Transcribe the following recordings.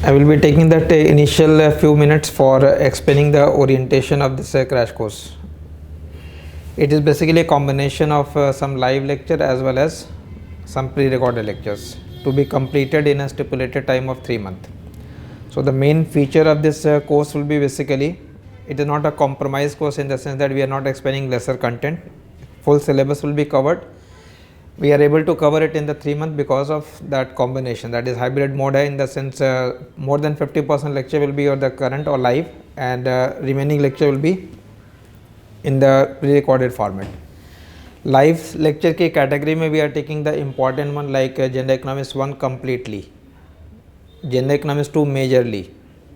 I will be taking that initial few minutes for explaining the orientation of this crash course. It is basically a combination of some live lecture as well as some pre-recorded lectures to be completed in a stipulated time of 3 months. So the main feature of this course will be basically, it is not a compromise course in the sense that we are not explaining lesser content. Full syllabus will be covered. We are able to cover it in the 3 months because of that combination, that is hybrid mode in the sense more than 50% lecture will be on the current or live, and remaining lecture will be in the pre-recorded format. Live lecture की category में we are taking the important one like General Economics 1 completely, General Economics 2 majorly.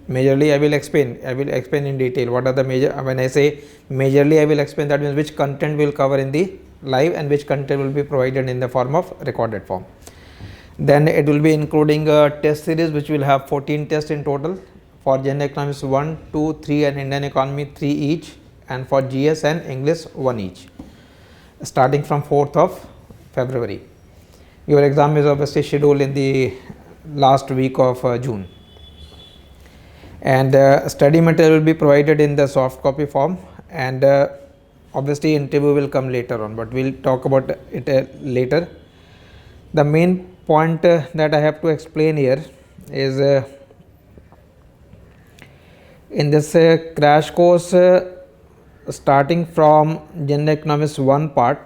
Majorly I will explain in detail what are the major. When I say majorly I will explain, that means which content will cover in the live and which content will be provided in the form of recorded form. Then it will be including a test series which will have 14 tests in total for General Economics 1, 2, 3 and Indian Economy 3 each, and for GS and English 1 each, starting from 4th of February. Your exam is obviously scheduled in the last week of June, and study material will be provided in the soft copy form, and obviously interview will come later on, but we'll talk about it later. The main point that I have to explain here is in this crash course, starting from General Economics 1 part.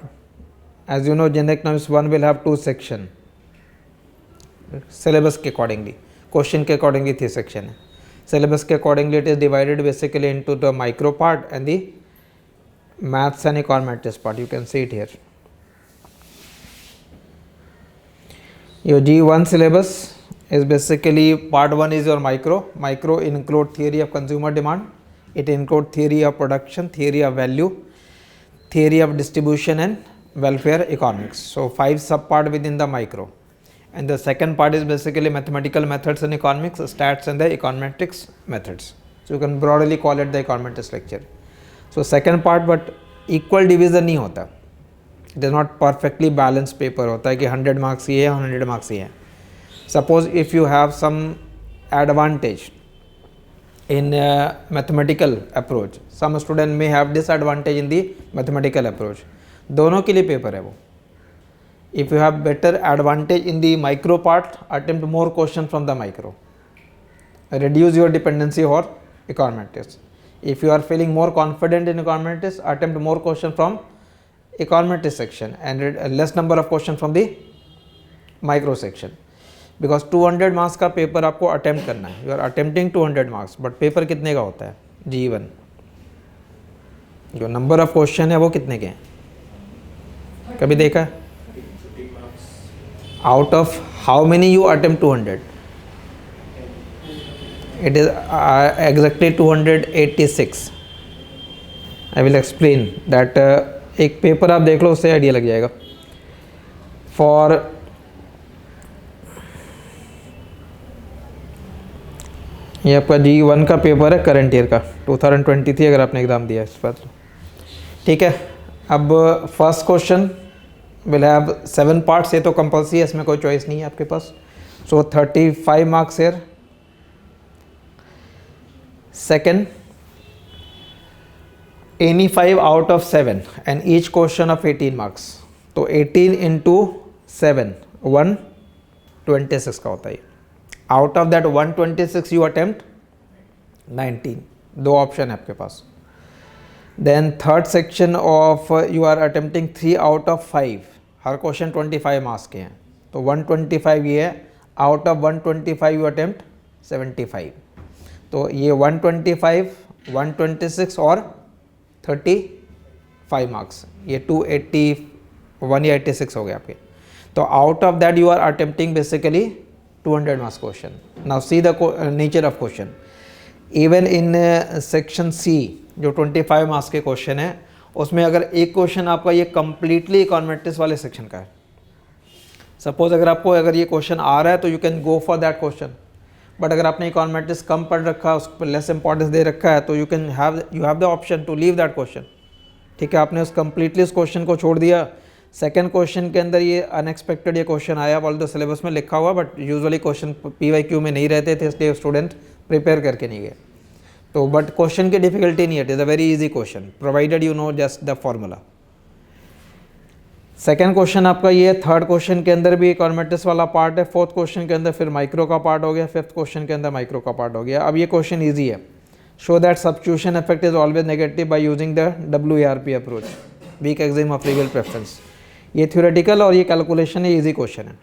As you know, General Economics 1 will have 2 sections. Syllabus के accordingly, question के accordingly 3 section. Syllabus के accordingly it is divided basically into the micro part and the maths and econometrics part. You can see it here. Your G1 syllabus is basically part 1 is your micro. Micro include theory of consumer demand. It include theory of production, theory of value, theory of distribution and welfare economics. So 5 sub part within the micro. And the second part is basically mathematical methods in economics, stats and the econometrics methods. So you can broadly call it the econometrics lecture. So second part, but equal division नहीं होता. It is not perfectly balanced paper होता है कि 100 marks ये है 100 marks ये है. Suppose if you have some advantage in mathematical approach, some student may have disadvantage in the mathematical approach. दोनों के लिए पेपर है वो. If you have better advantage in the micro part, attempt more question from the micro. Reduce your dependency for econometrics. If you are feeling more confident in econometrics, attempt more question from econometrics section and less number of question from the micro section. Because 200 marks का paper आपको attempt करना है. You are attempting 200 marks, but paper कितने का होता है? G1. जो number of question है वो कितने के हैं? कभी देखा है? Out of how many you attempt 200? It is exactly 286. I will explain that. एक पेपर आप देख लो उससे आइडिया लग जाएगा. फॉर ये आपका G1 का पेपर है करंट ईयर का 2023 अगर आपने एग्ज़ाम दिया इस पर. ठीक है, अब first question will have 7 parts. ये तो कंपल्सरी है, इसमें कोई चॉइस नहीं है आपके पास. So 35 marks here. Second, any 5 out of 7 and each question of 18 marks. तो 18 into 7 126 का होता है. Out of that 126 you attempt 19. 2 option है आपके पास. Then third section of you are attempting 3 out of 5. Her question 25 marks के हैं तो 125 ये है. Out of 125 you attempt 75. तो ये 125, 126 और 35 मार्क्स, ये 281 या 86 हो गए आपके. तो out of that you are attempting basically 200 marks question. Now see the nature of question. Even in section C जो 25 मार्क्स के क्वेश्चन है, उसमें अगर एक क्वेश्चन आपका ये कम्प्लीटली इकोनॉमेट्रिक्स वाले सेक्शन का है. सपोज अगर ये क्वेश्चन आ रहा है तो you can go for that question. But अगर आपने इकोनॉमेट्रिक्स कम पढ़ रखा है, उस पर लेस इंपॉर्टेंस दे रखा है, तो you have the option to leave that question. ठीक है, आपने उस कम्प्लीटली उस क्वेश्चन को छोड़ दिया. सेकंड क्वेश्चन के अंदर ये अनएक्सपेक्टेड ये क्वेश्चन आया, ऑल्दो सिलेबस में लिखा हुआ, बट यूजुअली क्वेश्चन PYQ में नहीं रहते थे, इसलिए स्टूडेंट प्रिपेयर करके नहीं गए। तो बट क्वेश्चन की डिफिकल्टी नहीं है, it is a very easy question provided you know just the formula. Second question आपका ये, थर्ड क्वेश्चन के अंदर भी इकोनॉमेट्रिक्स वाला पार्ट है, फोर्थ क्वेश्चन के अंदर फिर माइक्रो का पार्ट हो गया, फिफ्थ क्वेश्चन के अंदर माइक्रो का पार्ट हो गया। अब ये क्वेश्चन ईजी है, show that substitution effect is always negative by using the WARP approach, weak axiom of real preference. ये थ्योरेटिकल और ये कैलकुलेशन है, ईजी क्वेश्चन है।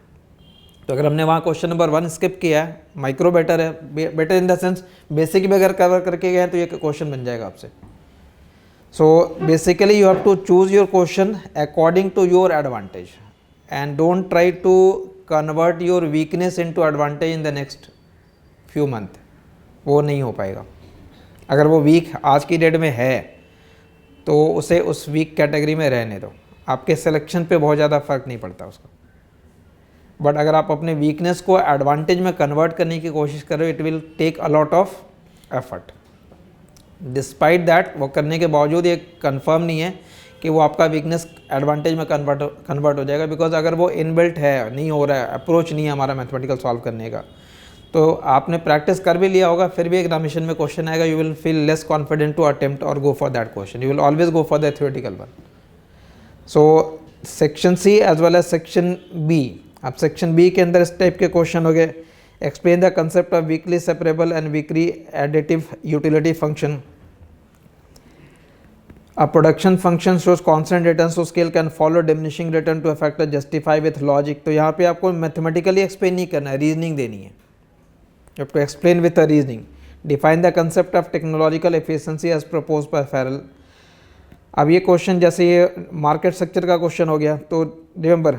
तो अगर हमने वहाँ क्वेश्चन नंबर 1 स्किप किया है, माइक्रो बेटर है, better in the sense basic भी अगर कवर करके गए तो ये क्वेश्चन बन जाएगा आपसे। So basically you have to choose your question according to your advantage and don't try to convert your weakness into advantage in the next few month, वो नहीं हो पाएगा। अगर वो वीक आज की डेट में है तो उसे उस वीक कैटेगरी में रहने दो, आपके सिलेक्शन पे बहुत ज़्यादा फ़र्क नहीं पड़ता उसका। बट अगर आप अपने वीकनेस को एडवांटेज में कन्वर्ट करने की कोशिश कर रहे हो, it will take a lot of effort. Despite that, वो करने के बावजूद ये कंफर्म नहीं है कि वो आपका वीकनेस एडवांटेज में कन्वर्ट हो जाएगा, बिकॉज अगर वो इनबिल्ट है, नहीं हो रहा है, अप्रोच नहीं है हमारा मैथमेटिकल सॉल्व करने का, तो आपने प्रैक्टिस कर भी लिया होगा, फिर भी एग्जामिनेशन में क्वेश्चन आएगा, you will feel less confident to attempt और go for that question, you will always go for the theoretical one. So section C as well as section B. अब सेक्शन बी के अंदर इस टाइप के question हो गए, explain the concept of weakly separable and weakly additive utility function. A production function shows constant returns to scale can follow diminishing return to a factor justify with logic। तो यहाँ पे आपको मैथमेटिकली एक्सप्लेन नहीं करना है, reasoning देनी है। You have to explain with a reasoning। Define the concept of technological efficiency as proposed by Farrell। अब ये क्वेश्चन जैसे ये मार्केट स्ट्रक्चर का क्वेश्चन हो गया, तो रिमेंबर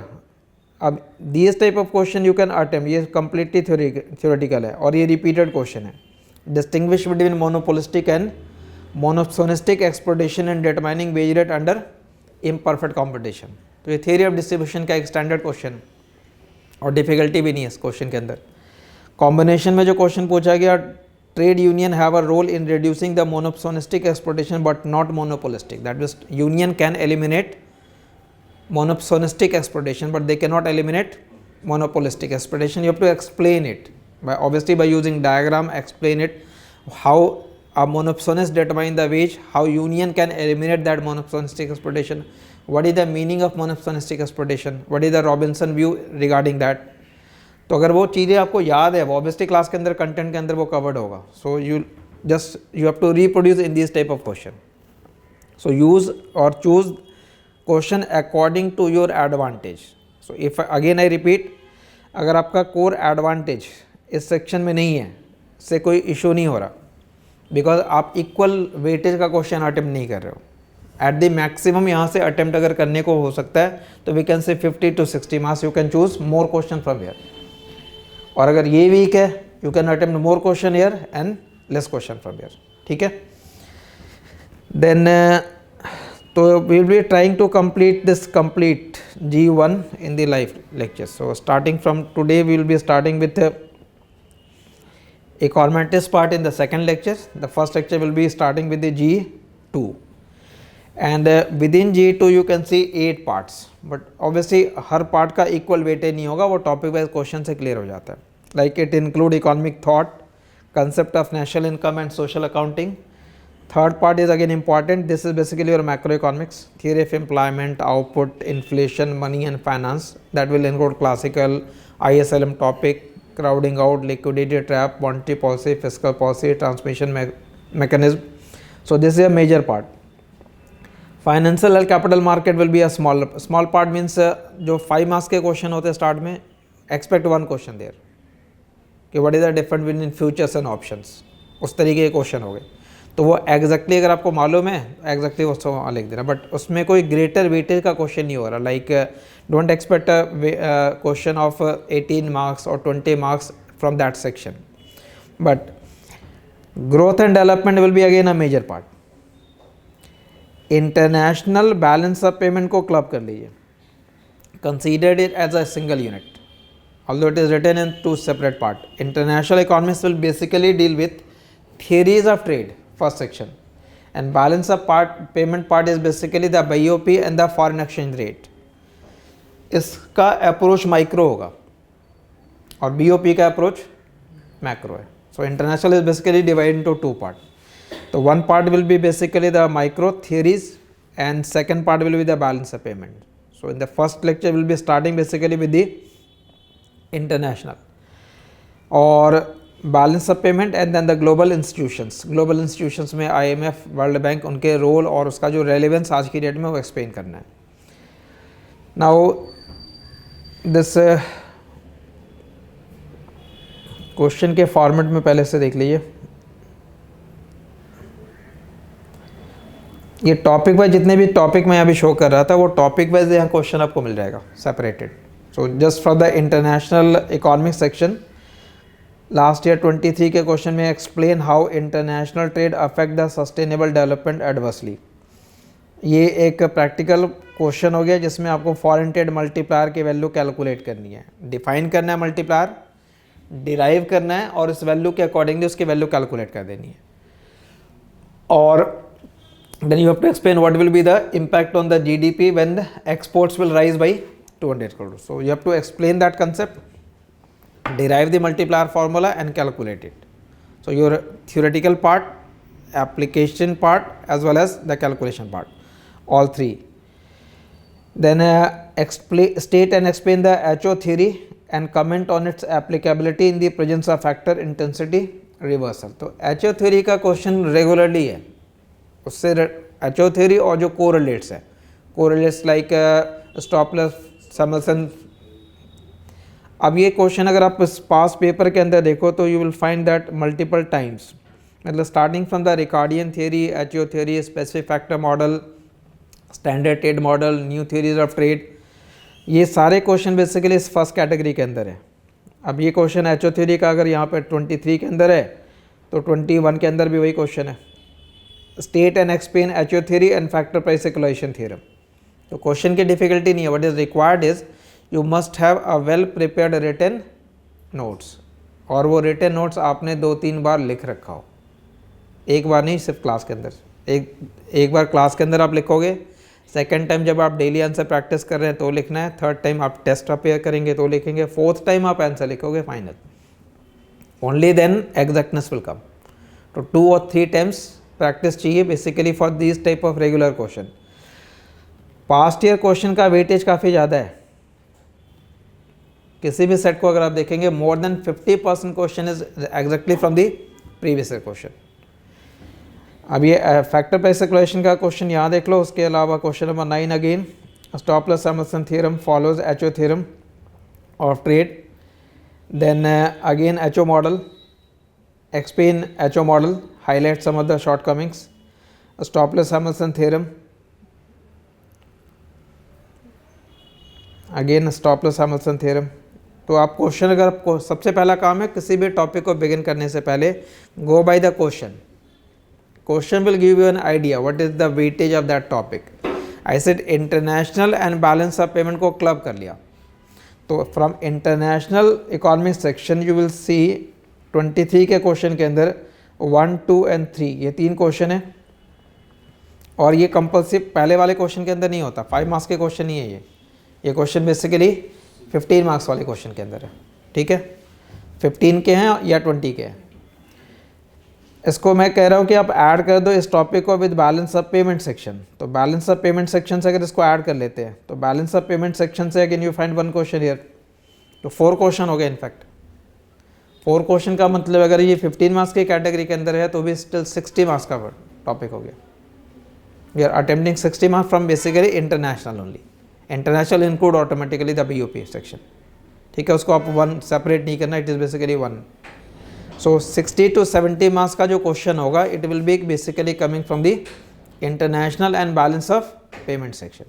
अब this type of question you can attempt, ये कम्प्लीटली थ्योरेटिकल है और ये रिपीटेड क्वेश्चन है। Distinguish between monopolistic and monopsonistic exploitation and determining wage rate under imperfect competition. तो ये थियरी ऑफ डिस्ट्रीब्यूशन का एक स्टैंडर्ड क्वेश्चन और डिफिकल्टी भी नहीं है इस क्वेश्चन के अंदर। कॉम्बिनेशन में जो क्वेश्चन पूछा गया, trade union have a role in reducing the monopsonistic exploitation but not monopolistic, that means union can eliminate monosonistic exploitation but they cannot eliminate monopolistic exploitation। You have to explain it by obviously by using diagram, explain it how a monopolist determine the wage, how union can eliminate that monopolistic exploitation, what is the meaning of monopolistic exploitation, what is the Robinson view regarding that। तो अगर वो चीज़ें आपको याद है, वो obviously class के अंदर कंटेंट के अंदर वो कवर्ड होगा। So you have to reproduce in this type of question. So use और choose question according to your advantage. So if again I repeat, अगर आपका कोर एडवांटेज इस सेक्शन में नहीं है, इससे कोई इशू नहीं हो रहा, बिकॉज आप इक्वल वेटेज का क्वेश्चन अटेम्प्ट नहीं कर रहे हो। एट द मैक्सिमम यहाँ से अटेम्प्ट अगर करने को हो सकता है तो we can say 50 to 60 marks, you can choose more question from here. और अगर ये वीक है, you can attempt more question here and less question from here, ठीक है। देन तो we will be trying to complete G1 in the live lectures। So starting from today we will be starting with the econometrics part in the second lecture। The first lecture will be starting with the G2 and within G2 you can see 8 parts, but obviously her part का equal weightage नहीं होगा, वो topic wise question से clear हो जाता है। Like it include economic thought, concept of national income and social accounting। Third part is again important, this is basically your macroeconomics, theory of employment, output, inflation, money and finance, that will include classical ISLM topic, crowding out, liquidity trap, monetary policy, fiscal policy, transmission mechanism। So this is a major part। Financial and capital market will be a small part, means जो 5 marks के question होते हैं start में, expect one question there कि what is the difference between futures and options, उस तरीके के question हो गए। तो वो एग्जैक्टली अगर आपको मालूम है एग्जैक्टली उसको वहाँ लिख देना, बट उसमें कोई ग्रेटर वेटेज का क्वेश्चन नहीं हो रहा। Like don't expect question of 18 marks और 20 marks from that section, but growth and development will be again a major part. International balance of payment को क्लब कर लीजिए, considered it as a single unit although it is written in 2 separate part. International economics will basically deal with theories of trade, first section, and balance of payment part is basically the BOP and the foreign exchange rate। इसका approach micro होगा और BOP का approach macro है. So international is basically divide into two part. तो one part will be basically the micro theories and second part will be the balance of payment. So in the first lecture we will be starting basically with the international or balance of payment and then the global institutions. Global institutions में IMF, World Bank, उनके role और उसका जो relevance आज की date में वो explain करना है. Now this क्वेश्चन के फॉर्मेट में पहले से देख लीजिए. ये टॉपिक वाइज जितने भी टॉपिक मैं अभी शो कर रहा था वो टॉपिक वाइज यहाँ क्वेश्चन आपको मिल जाएगा separated. So just for the international economic section last year 23 के क्वेश्चन में explain how international trade affect the sustainable development adversely. ये एक प्रैक्टिकल क्वेश्चन हो गया जिसमें आपको फॉरेन ट्रेड मल्टीप्लायर की वैल्यू कैलकुलेट करनी है, डिफाइन करना है मल्टीप्लायर, डिराइव करना है और इस वैल्यू के अकॉर्डिंगली उसकी वैल्यू कैलकुलेट कर देनी है. और then you have to explain what will be the impact on the GDP when the exports will rise by 200 crores. So you have to explain that concept, derive the multiplier formula and calculate it. So your theoretical part, application part as well as the calculation part, all three. Then state and explain the HO theory and comment on its applicability in the presence of factor intensity reversal. तो HO theory का question regularly है, उससे HO theory और जो correlates है, correlates like stop loss समल्सन. अब ये question अगर आप पास पेपर के अंदर देखो तो you will find that multiple times, मतलब starting from the Ricardian theory, HO theory, specific factor model, standard trade model, new theories of trade, ये सारे क्वेश्चन बेसिकली इस फर्स्ट कैटेगरी के अंदर है. अब ये क्वेश्चन HO थ्योरी का अगर यहाँ पे 23 के अंदर है तो 21 के अंदर भी वही क्वेश्चन है, state and explain HO theory and factor price equalization theorem. तो क्वेश्चन की डिफिकल्टी नहीं है, what is required is you must have a well prepared written notes, और वो रिटन नोट्स आपने 2-3 बार लिख रखा हो, एक बार नहीं, सिर्फ क्लास के अंदर. एक बार क्लास के अंदर आप लिखोगे, सेकेंड टाइम जब आप डेली आंसर प्रैक्टिस कर रहे हैं तो लिखना है, थर्ड टाइम आप टेस्ट अपेयर करेंगे तो लिखेंगे, फोर्थ टाइम आप आंसर लिखोगे final, only then exactness will come. तो 2 और 3 टाइम्स प्रैक्टिस चाहिए basically for this type of regular question. Past year question का वेटेज काफ़ी ज़्यादा है, किसी भी सेट को अगर आप देखेंगे more than 50% question is exactly from the previous year question. अब ये फैक्टर प्राइस इक्वेशन का क्वेश्चन यहाँ देख लो. उसके अलावा question number 9 again Stolper Samuelson theorem follows HO theorem of trade. Then again HO model, explain HO model, highlight some of the shortcomings, Stokes Samuelson theorem, again Stokes Samuelson theorem. तो आप question, अगर आपको सबसे पहला काम है किसी भी टॉपिक को बिगिन करने से पहले go by the question. Question will give you an idea what is the weightage of that topic. I said international and balance of payment को क्लब कर लिया, तो from international economic section you will see 23 के question के अंदर 1, 2 and 3 ये 3 question है, और ये कंपल्सिव पहले वाले क्वेश्चन के अंदर नहीं होता, 5 मार्क्स के क्वेश्चन नहीं है ये क्वेश्चन बेसिकली 15 मार्क्स वाले क्वेश्चन के अंदर है. ठीक है, 15 के हैं या 20 के हैं. इसको मैं कह रहा हूँ कि आप ऐड कर दो इस टॉपिक को with balance of payment section. तो बैलेंस ऑफ पेमेंट सेक्शन से अगर इसको ऐड कर लेते हैं तो बैलेंस ऑफ पेमेंट सेक्शन से again you find 1 question here, तो 4 क्वेश्चन हो गए. इनफैक्ट 4 क्वेश्चन का मतलब अगर ये 15 मार्क्स की कैटेगरी के अंदर है तो भी स्टिल 60 मार्क्स का टॉपिक हो गया. We are attempting 60 marks from basically international only. International include automatically the BOP section. ठीक है, उसको आप 1 सेपरेट नहीं करना, it is basically 1. So 60 to 70 marks का जो क्वेश्चन होगा it will be basically coming from the international and balance of payment section.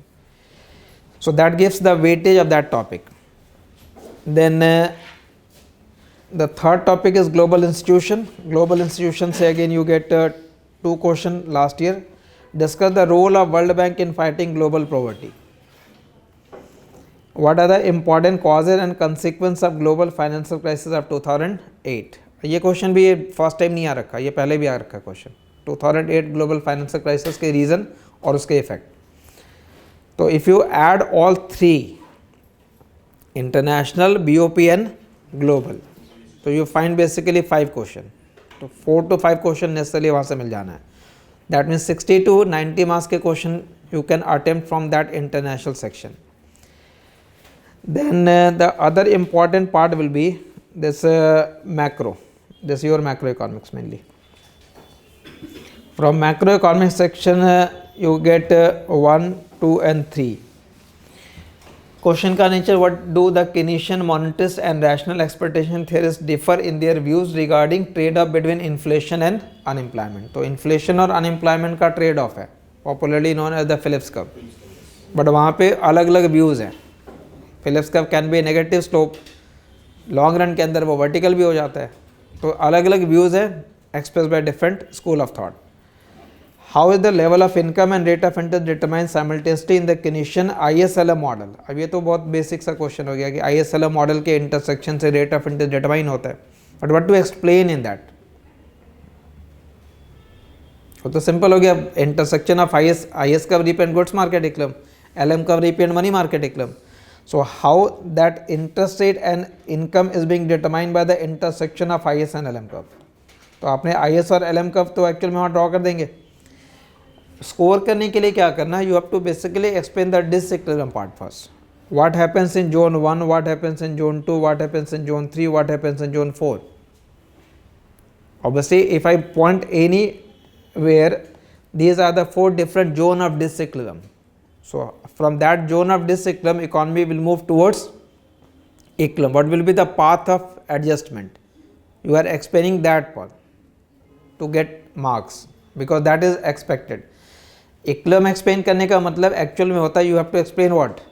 So that gives the weightage of that topic. Then the third topic is global institution. Global institution say again you get 2 question last year. Discuss the role of World Bank in fighting global poverty. What are the important causes and consequences of global financial crisis of 2008? ये question भी first time नहीं आ रखा, ये पहले भी आ रखा question. 2008 global financial crisis के reason और उसके इफेक्ट. तो if you add all 3 international, BOP and global. तो यू फाइंड बेसिकली 5 क्वेश्चन, तो 4 to 5 क्वेश्चन नेसेसरली वहाँ से मिल जाना है। दैट मीन्स 60 to 90 मार्क्स के question you can attempt from that international section. Then the other important part will be this macro. This is your macroeconomics mainly. From macroeconomics section you get 1, 2 and 3. Question का nature: what do the Keynesian monetarists and rational expectation theorists differ in their views regarding trade-off between inflation and unemployment? तो inflation और unemployment का trade-off है, popularly known as the Phillips curve. But वहाँ पे अलग अलग views हैं। Phillips curve can be negative slope, long run के अंदर वो वर्टिकल भी हो जाता है। तो अलग अलग व्यूज़ है express by different school of thought. How is the level of income and rate of interest determine simultaneously in the Keynesian ISLM model? अब ये तो बहुत बेसिक सा क्वेश्चन हो गया कि ISLM मॉडल के इंटरसेक्शन से रेट ऑफ इंटरेस्ट डिटरमाइन होता है, but what to explain in that? वो तो सिंपल हो गया, intersection of IS curve represent goods market equilibrium, LM curve represent money market equilibrium. So how that interest rate and income is being determined by the intersection of IS and LM curve? तो आपने IS और LM curve तो actual में वहाँ draw कर देंगे। Score करने के लिए क्या करना है? You have to basically explain the disequilibrium part first. What happens in zone 1, what happens in zone 2, what happens in zone 3, what happens in zone 4? Obviously if I point anywhere, these are the 4 different zone of disequilibrium. So from that zone of disequilibrium, economy will move towards equilibrium. What will be the path of adjustment? You are explaining that part to get marks because that is expected. Equilibrium explain करने का मतलब actual में होता है you have to explain what?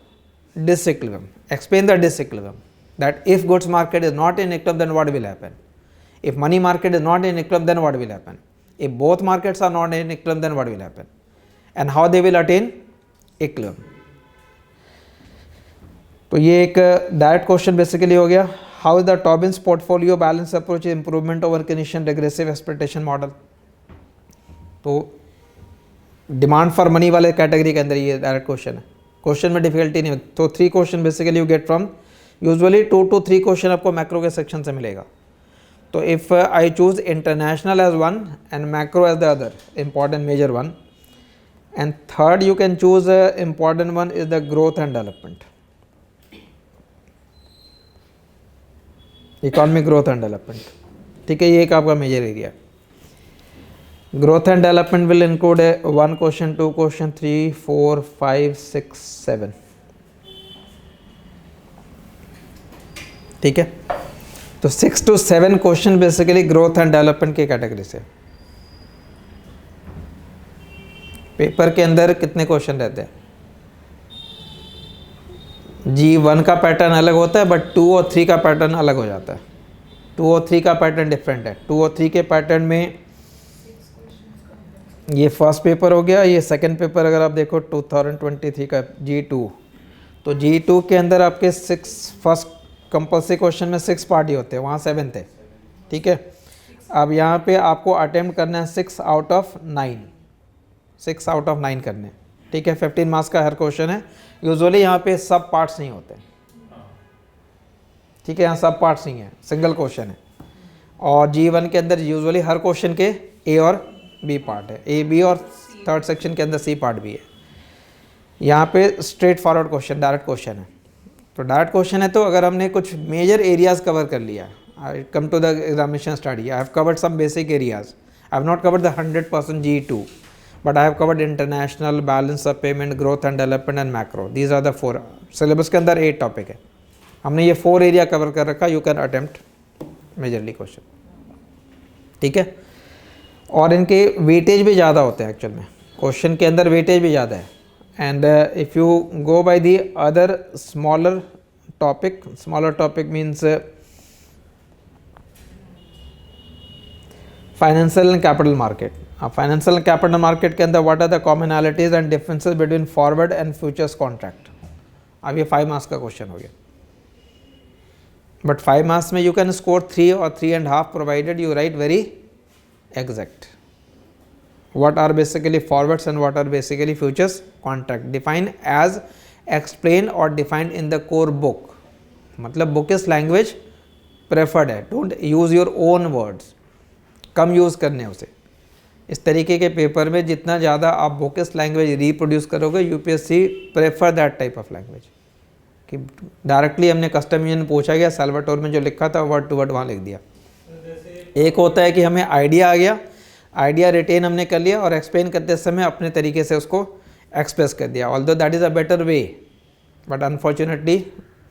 Disequilibrium. Explain the disequilibrium. That if goods market is not in equilibrium, then what will happen? If money market is not in equilibrium, then what will happen? If both markets are not in equilibrium, then what will happen? And how they will attain equilibrium? तो ये एक direct question basically हो गया। How is the Tobin's portfolio balance approach improvement over Keynesian regressive expectation model? तो demand for money वाले category के अंदर ये डायरेक्ट क्वेश्चन है, क्वेश्चन में डिफिकल्टी नहीं होती। तो 3 question basically you get from, usually 2 to 3 question आपको मैक्रो के सेक्शन से मिलेगा। तो if I choose international as one and macro as the other important major one, and third you can choose important one is the growth and development, economic growth and development। ठीक है, ये एक आपका major area. Growth and development will include 1 question, 2 question, 3, 4, 5, 6, 7। ठीक है, तो 6 to 7 question basically growth and development की category से। पेपर के अंदर कितने क्वेश्चन रहते हैं? G1 का पैटर्न अलग होता है, बट 2 और 3 का पैटर्न अलग हो जाता है। 2 और 3 का पैटर्न डिफरेंट है। 2 और 3 के पैटर्न में ये फर्स्ट पेपर हो गया, ये सेकंड पेपर अगर आप देखो 2023 का G2, तो G2 के अंदर आपके 6 फर्स्ट कंपल्सरी क्वेश्चन में 6 पार्ट ही होते हैं, वहाँ 7 थे। ठीक है, अब यहाँ पे आपको अटेम्प्ट करना है 6 out of 9, 6 out of 9 करने। ठीक है, 15 मार्क्स का हर क्वेश्चन है। यूजुअली यहाँ पे सब पार्ट्स नहीं होते। ठीक है, यहाँ सब पार्ट्स नहीं है, सिंगल क्वेश्चन है। और G1 के अंदर यूजुअली हर क्वेश्चन के A और B पार्ट है, A B, और थर्ड सेक्शन के अंदर C पार्ट भी है। यहाँ पे straight forward question, direct question है। तो डायरेक्ट क्वेश्चन है, तो अगर हमने कुछ मेजर एरियाज कवर कर लिया, I come to the examination study, I have covered some basic areas, I have not covered the 100% G2, but I have covered international, balance of payment, growth and development and macro. These are the 4 syllabus के अंदर 8 topic है, हमने ये 4 area cover कर रखा। You can attempt majorly question. ठीक है, और इनके वेटेज भी ज़्यादा होते हैं एक्चुअल में, क्वेश्चन के अंदर वेटेज भी ज़्यादा है। And if you go by the other smaller topic means financial and capital market. Financial and capital market के अंदर what are the commonalities and differences between forward and futures contract. अब ये 5 marks का question हो गया, but 5 marks में you can score 3 or 3.5 provided you write very exact what are basically forwards and what are basically futures contract, defined as explained or defined in the core book, मतलब bookish language preferred है, don't use your own words, come use करने उसे। इस तरीके के paper में जितना ज़्यादा आप बुकिश लैंग्वेज रिप्रोड्यूस करोगे, UPSC prefer that type of language कि डायरेक्टली हमने कस्टम यूनियन पूछा गया, साल्वाटोर में जो लिखा था वर्ड टू वर्ड वहाँ लिख दिया। एक होता है कि हमें आइडिया आ गया, आइडिया रिटेन हमने कर लिया और एक्सप्लेन करते समय अपने तरीके से उसको एक्सप्रेस कर दिया, although that is a better way but unfortunately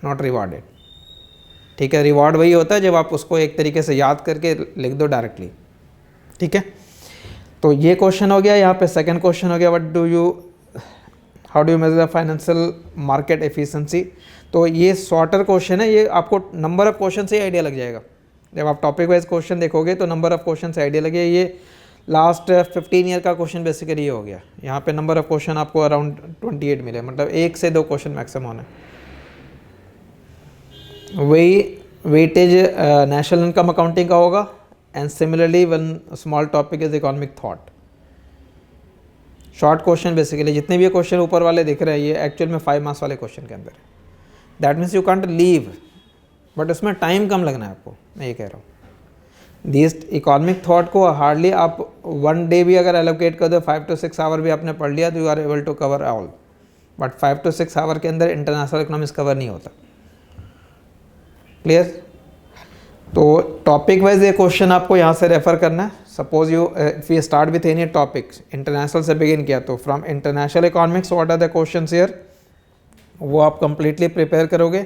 not rewarded. ठीक है, रिवॉर्ड वही होता है जब आप उसको एक तरीके से याद करके लिख दो डायरेक्टली। ठीक है, तो ये क्वेश्चन हो गया। यहाँ पे सेकंड क्वेश्चन हो गया, how do you measure the financial market efficiency. तो ये शॉर्टर क्वेश्चन है, ये आपको नंबर ऑफ क्वेश्चन से आइडिया लग जाएगा। जब आप टॉपिक वाइज क्वेश्चन देखोगे तो नंबर ऑफ क्वेश्चन से आइडिया लगेगा। ये लास्ट 15 ईयर का क्वेश्चन बेसिकली ये हो गया। यहाँ पे नंबर ऑफ क्वेश्चन आपको अराउंड 28 मिले, मतलब 1 से 2 क्वेश्चन मैक्सिमम होना। वही वेटेज नेशनल इनकम अकाउंटिंग का होगा। And similarly one small topic is economic thought. Short question basically जितने भी क्वेश्चन ऊपर वाले दिख रहे हैं ये एक्चुअल में 5 मार्क्स वाले क्वेश्चन के अंदर है। That means you can't leave, but उसमें टाइम कम लगना है आपको, मैं ये कह रहा हूँ। दिस इकोनॉमिक थॉट को हार्डली आप 1 डे भी अगर एलोकेट कर दो, 5 to 6 आवर भी आपने पढ़ लिया तो you are able to cover all. But 5 to 6 hour के अंदर इंटरनेशनल इकोनॉमिक्स कवर नहीं होता। क्लियर? तो टॉपिक वाइज ये क्वेश्चन आपको यहाँ से रेफर करना है। Suppose you if you start with any topics, international से बिगिन किया तो from international economics what are the questions here, वो आप कंप्लीटली प्रिपेयर करोगे।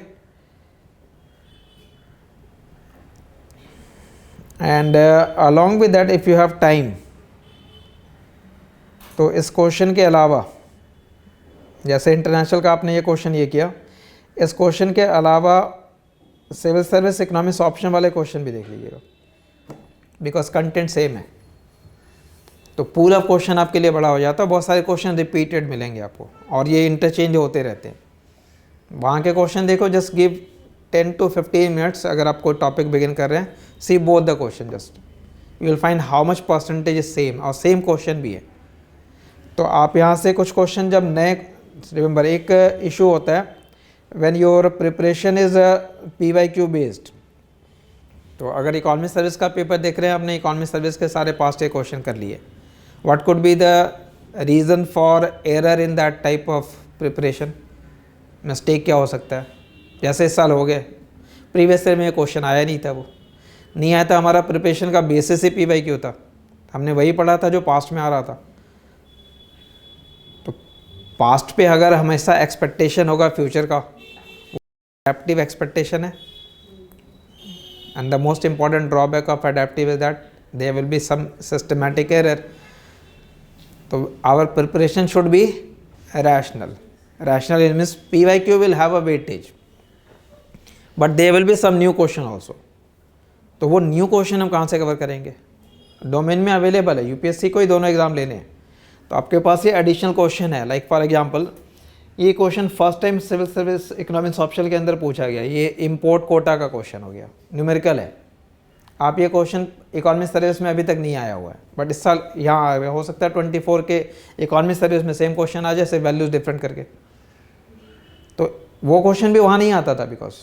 And along with that if you have time, तो इस क्वेश्चन के अलावा जैसे इंटरनेशनल का आपने ये क्वेश्चन ये किया, इस क्वेश्चन के अलावा सिविल सर्विस इकोनॉमिक्स ऑप्शन वाले क्वेश्चन भी देख लीजिएगा, बिकॉज कंटेंट सेम है। तो पूल ऑफ क्वेश्चन आपके लिए बड़ा हो जाता है, बहुत सारे क्वेश्चन रिपीटेड मिलेंगे आपको और ये इंटरचेंज होते रहते हैं। वहाँ के क्वेश्चन देखो, जस्ट गिव 10 to 15 मिनट्स। अगर आप कोई टॉपिक बिगिन कर रहे हैं, see both the question, just you will find how much percentage is same, और सेम क्वेश्चन भी है। तो आप यहाँ से कुछ क्वेश्चन जब नए, रिमेंबर एक इशू होता है when your preparation is PYQ based. तो अगर इकोनॉमिक सर्विस का पेपर देख रहे हैं, आपने इकोनॉमिक सर्विस के सारे पास्ट के क्वेश्चन कर लिए, what could be the reason for error in that type of preparation, mistake क्या हो सकता है। जैसे इस साल हो गए, प्रीवियस ईयर में क्वेश्चन आया नहीं था, वो नहीं आया था, हमारा प्रिपरेशन का बेसिस ही PYQ था, हमने वही पढ़ा था जो पास्ट में आ रहा था। तो पास्ट पे अगर हमेशा एक्सपेक्टेशन होगा फ्यूचर का, एडेप्टिव एक्सपेक्टेशन है। And the most important drawback of adaptive is that there will be some systematic error. तो our preparation should be rational. Rational it means PYQ will have a weightage, but there will be some new question also. तो वो new question हम कहाँ से cover करेंगे? Domain में available है, UPSC को ही दोनों एग्जाम लेने हैं, तो आपके पास ये एडिशनल क्वेश्चन है। लाइक फॉर एग्जांपल ये question first time civil service economics option के अंदर पूछा गया, ये इम्पोर्ट कोटा का क्वेश्चन हो गया, न्यूमेरिकल है। आप ये क्वेश्चन इकोनॉमिक सर्विस में अभी तक नहीं आया हुआ है, बट इस साल यहाँ आ गया। हो सकता है 24 के इकोनॉमिक सर्विस में सेम क्वेश्चन आ जाए, सिर्फ वैल्यूज डिफरेंट करके। तो वो क्वेश्चन भी वहाँ नहीं आता था, बिकॉज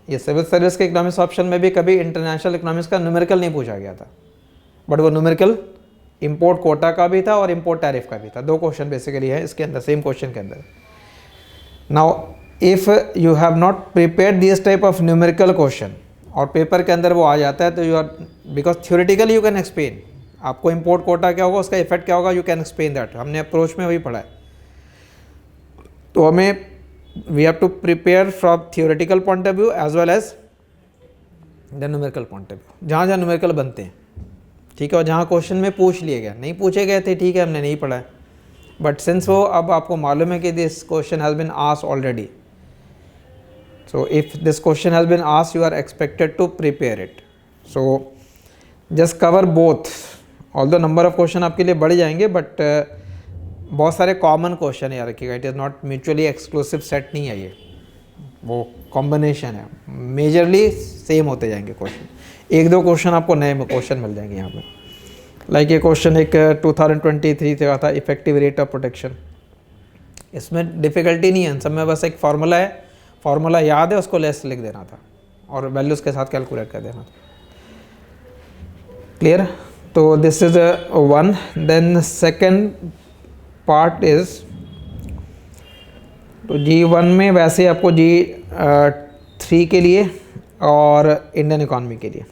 ये सिविल सर्विस के इकोनॉमिक्स ऑप्शन में भी कभी इंटरनेशनल इकोनॉमिक्स का न्यूमेरिकल नहीं पूछा गया था, बट वो न्यूमेरिकल इंपोर्ट कोटा का भी था और इंपोर्ट टैरिफ का भी था। 2 क्वेश्चन बेसिकली है इसके अंदर, सेम क्वेश्चन के अंदर। Now if you have not prepared this type of numerical question और पेपर के अंदर वो आ जाता है, तो you are, because theoretically you can explain, आपको इंपोर्ट कोटा क्या होगा, उसका इफेक्ट क्या होगा, यू कैन एक्सप्लेन दैट। हमने अप्रोच में वही पढ़ा है। तो हमें we have to prepare from theoretical point of view as well as the numerical point of view, जहाँ जहाँ numerical बनते हैं, ठीक है, और जहाँ क्वेश्चन में पूछ लिए गए, नहीं पूछे गए थे, ठीक है, हमने नहीं पढ़ा है, बट सिंस वो अब आपको मालूम है कि this question has been asked already, so if this question has been asked you are expected to prepare it. So just cover both, although number of question आपके लिए बढ़ जाएंगे, बट बहुत सारे कॉमन क्वेश्चन याद रखिएगा। It is not mutually exclusive set नहीं है, ये वो कॉम्बिनेशन है, मेजरली सेम होते जाएंगे क्वेश्चन। 1-2 क्वेश्चन आपको नए क्वेश्चन मिल जाएंगे यहाँ पे। लाइक ये क्वेश्चन एक 2023 से आता, इफेक्टिव रेट ऑफ प्रोटेक्शन। इसमें डिफ़िकल्टी नहीं है, सब में बस एक फार्मूला है, फॉर्मूला याद है, उसको लेस लिख देना था और वैल्यूज़ के साथ कैलकुलेट कर देना था। क्लियर? तो this is one. Then second part is, तो G1 में वैसे आपको G3 के लिए और इंडियन इकॉनमी के लिए।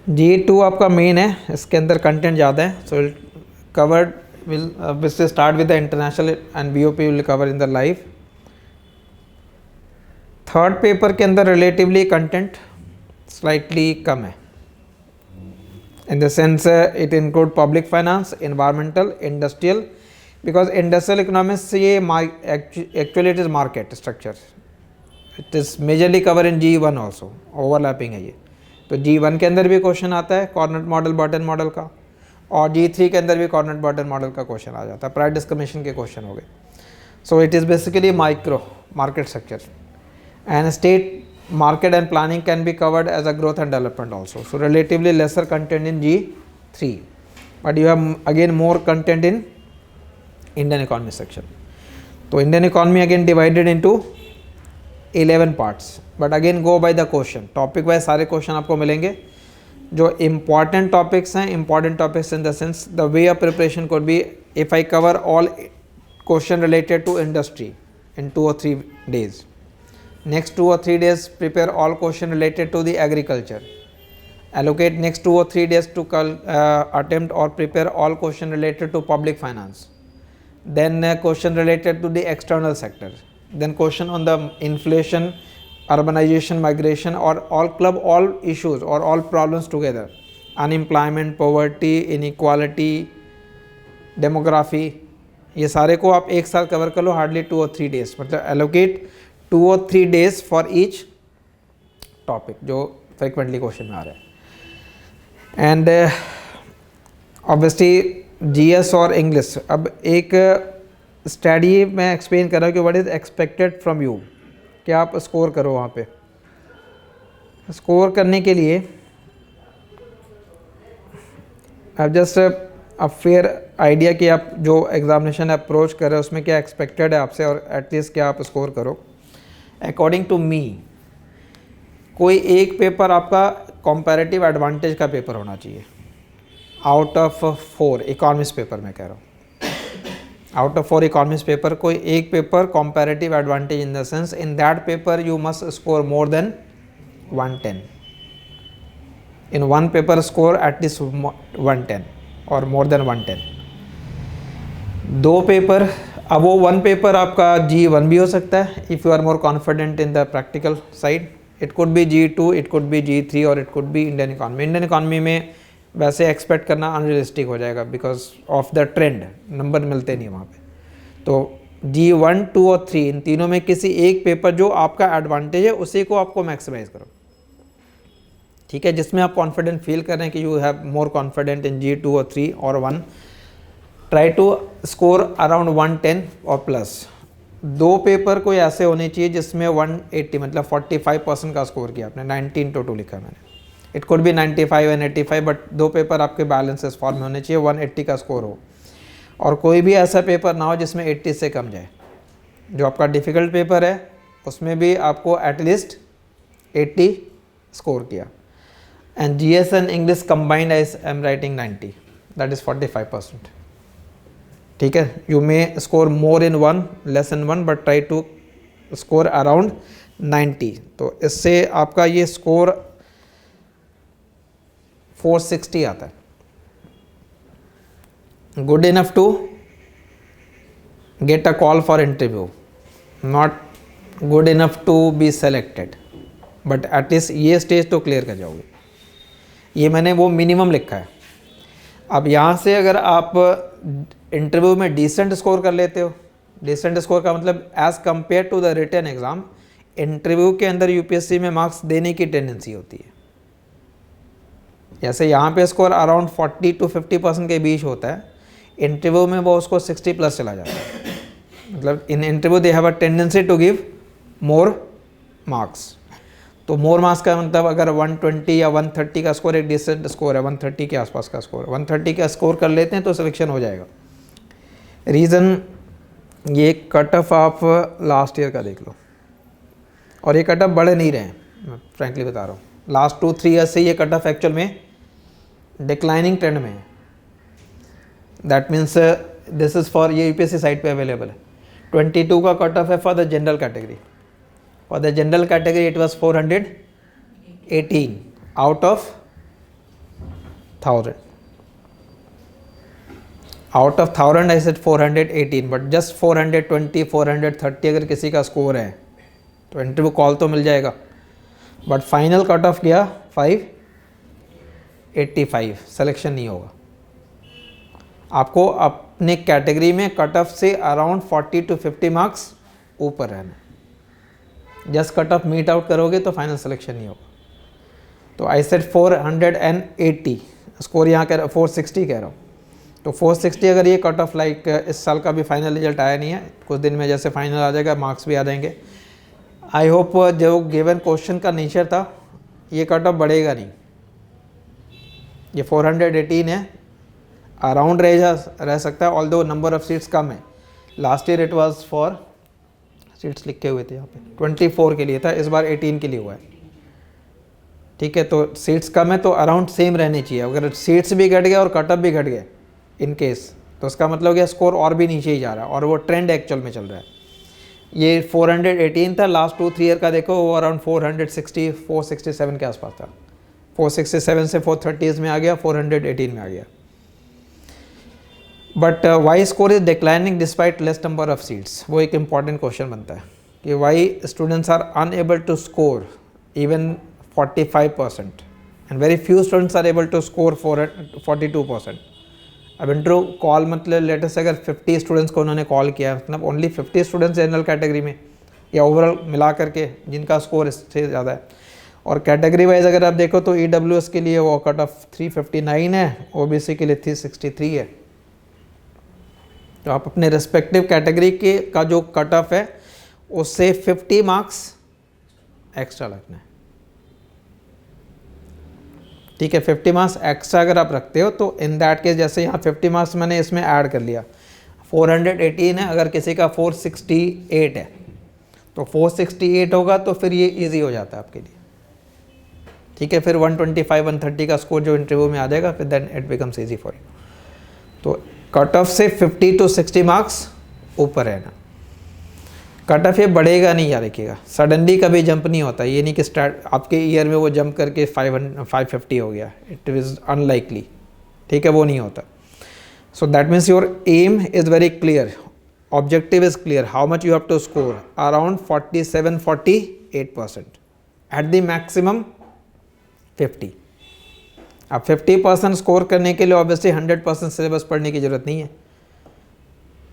G2 आपका मेन है, इसके अंदर कंटेंट ज़्यादा है। So covered will start with the international and BOP will cover in the live. Third paper के अंदर रिलेटिवली कंटेंट स्लाइटली कम है, in the sense it include public finance, environmental, industrial, because industrial economics से ये actually it is market structure, it is majorly cover in G1 also, overlapping है ये। तो G1 के अंदर भी क्वेश्चन आता है कॉर्नेट मॉडल, बर्टन मॉडल का, और G3 के अंदर भी कॉर्नेट बर्टन मॉडल का क्वेश्चन आ जाता है, प्राइस डिस्क्रिमिनेशन के क्वेश्चन हो गए। So it is basically micro market structure, and state market and planning can be covered as a growth and development also. So relatively lesser content in G3, but you have again more content in Indian economy section. So Indian economy again divided into 11 parts, but again go by the question, topic wise सारे question आपको मिलेंगे। जो important topics हैं, important topics in the sense the way of preparation could be, if I cover all question related to industry in 2 or 3 days, next 2 or 3 days prepare all question related to the agriculture, allocate next 2 or 3 days to attempt or prepare all question related to public finance, then question related to the external sector, then question on the inflation, urbanization, migration, or all club all issues or all problems together, unemployment, poverty, inequality, demography, ये सारे को आप एक साथ cover कर लो hardly 2 or 3 days, मतलब allocate 2 or 3 days for each topic जो frequently question में आ रहा है। एंड ऑब्वियसली GS और इंग्लिश, अब एक स्टडी मैं एक्सप्लेन कर रहा हूँ कि what is expected from you, कि आप स्कोर करो। वहाँ पे स्कोर करने के लिए आप जस्ट अ फेयर आइडिया कि आप जो एग्जामिनेशन अप्रोच कर रहे हो उसमें क्या एक्सपेक्टेड है आपसे, और एटलीस्ट क्या आप स्कोर करो। अकॉर्डिंग टू मी कोई एक पेपर आपका कंपैरेटिव एडवांटेज का पेपर होना चाहिए आउट ऑफ 4 इकोनॉमिक्स पेपर में कह रहा हूँ, आउट ऑफ 4 इकोनॉमिक्स पेपर कोई एक paper comparative advantage in the sense in that paper you must score more than 110, in one paper score at least 110 और मोर देन 110। 2 पेपर, अब वो 1 पेपर आपका G1 भी हो सकता है if you are more confident in the practical side, it could be G2, it could be G3 और it could be Indian economy. Indian economy में वैसे एक्सपेक्ट करना अनरियलिस्टिक हो जाएगा because of the trend, number मिलते नहीं वहाँ पे। तो G1, 2 और 3 इन तीनों में किसी एक पेपर जो आपका एडवांटेज है उसी को आपको मैक्सिमाइज करो, ठीक है, जिसमें आप कॉन्फिडेंट फील कर रहे हैं कि you have more confident in G2 और 3 और 1, ट्राई टू स्कोर अराउंड 110 और प्लस। 2 पेपर कोई ऐसे होने चाहिए जिसमें 180 मतलब 45% का स्कोर किया आपने, 19 टोटल लिखा मैंने, it could B 95 and 85, but 2 paper आपके बैलेंसेस फॉर्म में होने चाहिए, 180 का स्कोर हो। और कोई भी ऐसा पेपर ना हो जिसमें 80 से कम जाए। जो आपका डिफ़िकल्ट पेपर है उसमें भी आपको एटलीस्ट 80 स्कोर किया। And GS and English combined I am writing 90, that is 45%, ठीक है। You may score more in 1 less in 1 but try to score around 90। तो इससे आपका ये स्कोर 460 आता है, good enough to get a call for interview, not good enough to be selected, but at least ये stage तो क्लियर कर जाओगे। ये मैंने वो मिनिमम लिखा है। अब यहाँ से अगर आप इंटरव्यू में डिसेंट स्कोर कर लेते हो, डिसेंट स्कोर का मतलब as compare to the written exam, interview के अंदर UPSC में मार्क्स देने की टेंडेंसी होती है। जैसे यहाँ पे स्कोर अराउंड 40 to 50% के बीच होता है, इंटरव्यू में वो उसको 60 प्लस चला जाता है। मतलब in interview they have a tendency to give more marks. तो मोर मार्क्स का मतलब अगर 120 या 130 का स्कोर एक डिसेंट स्कोर है, 130 के आसपास का स्कोर, 130 का स्कोर कर लेते हैं तो सिलेक्शन हो जाएगा। रीज़न ये कट ऑफ आप लास्ट ईयर का देख लो, और ये कट ऑफ बढ़े नहीं रहे हैं, मैं फ्रैंकली बता रहा हूँ। लास्ट 2-3 ईयर्स से ये कट ऑफ एक्चुअल में डिक्लाइनिंग ट्रेंड में है। That means this is for, ये यूपीएससी साइट पे अवेलेबल है। 22 का कट ऑफ है for the general category. For the general category it was 418 out of 1000। Out of 1000 I said 418, but just 420 430 अगर किसी का स्कोर है तो इंटरव्यू कॉल तो मिल जाएगा। बट फाइनल कट ऑफ गया 585, सिलेक्शन नहीं होगा। आपको अपने कैटेगरी में कट ऑफ से अराउंड 40 to 50 मार्क्स ऊपर रहना। Just cut of meat out करोगे तो फाइनल सिलेक्शन नहीं होगा। तो आई सेड 480, स्कोर यहाँ कह रहा 460 कह रहा हूँ। तो 460 अगर ये कट ऑफ, लाइक इस साल का भी फाइनल रिजल्ट आया नहीं है, कुछ दिन में जैसे फाइनल आ जाएगा मार्क्स भी आ जाएंगे। आई होप जो गिवन क्वेश्चन का नेचर था, ये कट ऑफ बढ़ेगा नहीं। ये 418 है, अराउंड रह सकता है, ऑल्दो नंबर ऑफ सीट्स कम है। Last year it was for, seats लिखे हुए थे यहाँ पे 24 के लिए था, इस बार 18 के लिए हुआ है। ठीक है, तो सीट्स कम है तो अराउंड सेम रहनी चाहिए। अगर सीट्स भी घट गए और कट ऑफ भी घट गए इन केस, तो उसका मतलब ये स्कोर और भी नीचे ही जा रहा है, और वो ट्रेंड एक्चुअल में चल रहा है। ये 418 था, लास्ट 2-3 ईयर का देखो वो अराउंड 460 467 के आसपास था। 467 से 430 में आ गया, 418 में आ गया। But why score is declining despite less number of seats, वो एक इंपॉर्टेंट क्वेश्चन बनता है कि why students are unable to score even 45% and very few students are able to score 42%। अब इंटरव्यू कॉल मतलब लेटेस्ट अगर 50 स्टूडेंट्स को उन्होंने कॉल किया, मतलब ओनली 50 स्टूडेंट्स जनरल कैटेगरी में या ओवरऑल मिला करके जिनका स्कोर इससे ज़्यादा है। और कैटेगरी वाइज अगर आप देखो तो EWS के लिए वो कट ऑफ 359 है, OBC के लिए 363 है। तो आप अपने रेस्पेक्टिव कैटेगरी के का जो कट ऑफ है उससे 50 मार्क्स एक्स्ट्रा रखना है। ठीक है, 50 मार्क्स एक्स्ट्रा अगर आप रखते हो तो इन दैट केस, जैसे यहाँ 50 मार्क्स मैंने इसमें ऐड कर लिया, 418 है, अगर किसी का 468 है तो 468 होगा तो फिर ये इजी हो जाता है आपके लिए। ठीक है, फिर 125 130 का स्कोर जो इंटरव्यू में आ जाएगा, फिर then it becomes easy for you. तो कट ऑफ से 50 to 60 मार्क्स ऊपर रहना। कट ऑफ ये बढ़ेगा नहीं, याद रखिएगा, सडनली कभी जंप नहीं होता। ये नहीं कि स्टार्ट आपके ईयर में वो जंप करके 550 हो गया, इट इज़ अनलाइकली। ठीक है, वो नहीं होता। So that means your aim is very clear, objective is clear, how much you have to score around 47-48% at the maximum 50। अब 50% स्कोर करने के लिए ऑब्वियसली 100% सिलेबस पढ़ने की ज़रूरत नहीं है।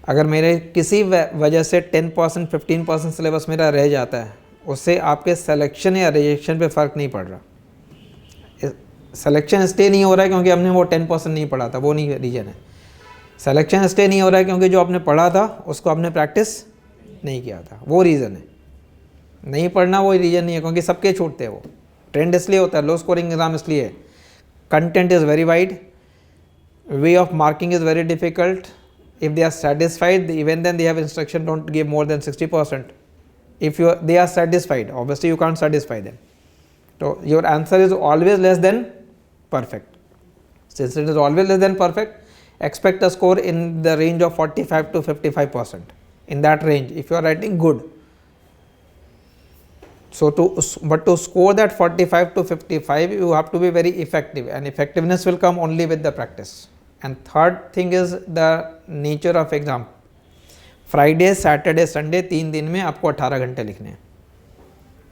अगर मेरे किसी वजह से 10% 15% सिलेबस मेरा रह जाता है, उससे आपके सिलेक्शन या रिजेक्शन पे फ़र्क नहीं पड़ रहा। सिलेक्शन इसलिए नहीं हो रहा है क्योंकि हमने वो 10% नहीं पढ़ा था, वो नहीं रीज़न है। सिलेक्शन इसलिए नहीं हो रहा है क्योंकि जो आपने पढ़ा था उसको आपने प्रैक्टिस नहीं किया था, वो रीज़न है। नहीं पढ़ना वो रीज़न नहीं है, क्योंकि सबके छूटते हैं। वो ट्रेंड इसलिए होता है, लो स्कोरिंग एग्जाम इसलिए है। Content is very wide, way of marking is very difficult. If they are satisfied, even then they have instruction don't give more than 60%. If they are satisfied, obviously you can't satisfy them. So your answer is always less than perfect. Since it is always less than perfect, expect a score in the range of 45 to 55%. In that range, if you are writing good. So but to score that 45 to 55, you have to be very effective, and effectiveness will come only with the practice. And third thing is the nature of exam. Friday Saturday Sunday 3 दिन में आपको 18 घंटे लिखने हैं।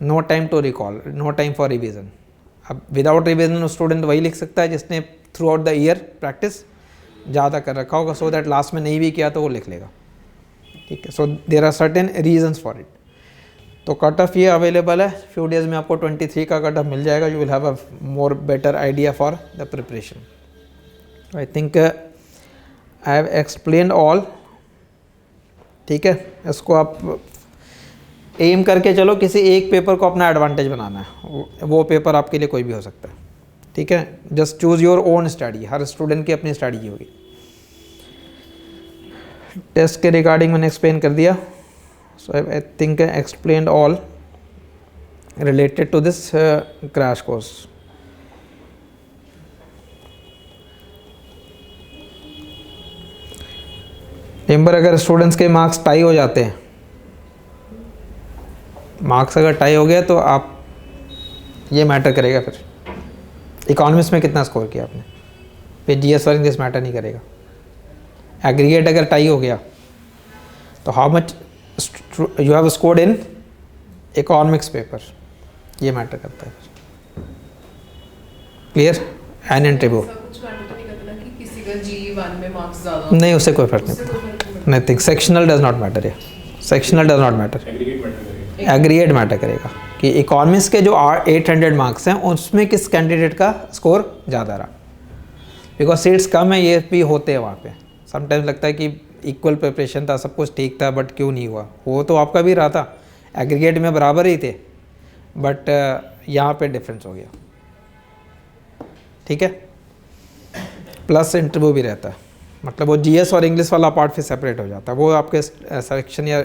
No time to recall, no time for revision. अब without revision student वही लिख सकता है जिसने throughout the year practice ज़्यादा कर रखा होगा, सो दैट लास्ट में नहीं भी किया तो वो लिख लेगा। ठीक है, so there are certain reasons for it. तो कट ऑफ ये अवेलेबल है, फ्यू डेज में आपको 23 का कट ऑफ मिल जाएगा। You will have a more better idea for the preparation. I think I have explained all. ठीक है, इसको आप एम करके चलो, किसी एक पेपर को अपना एडवांटेज बनाना है, वो पेपर आपके लिए कोई भी हो सकता है। ठीक है, just choose your own study, her student की अपनी स्टडी होगी। टेस्ट के रिगार्डिंग मैंने एक्सप्लेन कर दिया. So I think I explained all related to this crash course. Remember, अगर स्टूडेंट्स के मार्क्स टाई हो जाते हैं, मार्क्स अगर टाई हो गया तो आप ये मैटर करेगा. फिर इकोनॉमिक्स में कितना स्कोर किया आपने, फिर जीएस और इंग्लिश मैटर नहीं करेगा. एग्रीगेट अगर टाई हो गया तो how much you have scored in economics paper, ये मैटर करता है. क्लियर? एन इंटरव्यू नहीं, उससे कोई फर्क नहीं. Nothing. Sectional does not matter. ये sectional does not matter. Aggregate matter करेगा कि इकोनॉमिक्स के जो 800 मार्क्स हैं उसमें किस कैंडिडेट का स्कोर ज़्यादा रहा. बिकॉज सीट्स कम है, ये भी होते हैं वहाँ पे. समटाइम्स लगता है कि इक्वल प्रिपरेशन था, सब कुछ ठीक था, बट क्यों नहीं हुआ. वो तो आपका भी रहा था, एग्रीगेट में बराबर ही थे, बट यहाँ पे डिफरेंस हो गया. ठीक है. प्लस इंटरव्यू भी रहता है, मतलब वो जीएस और इंग्लिश वाला पार्ट फिर सेपरेट हो जाता है. वो आपके सेक्शन या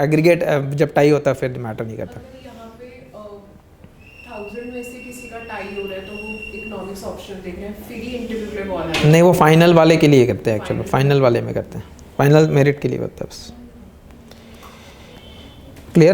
एग्रीगेट जब टाई होता है फिर मैटर नहीं करता. यहाँ पे 1000 में से किसी का टाई हो रहा है तो वो इकोनॉमिक्स ऑप्शन देख रहे हैं, फिर ही इंटरव्यू पे कॉल आएगा. नहीं, वो फाइनल वाले के लिए करते हैं. एक्चुअली फाइनल वाले में करते हैं, फाइनल मेरिट के लिए होता है बस. क्लियर?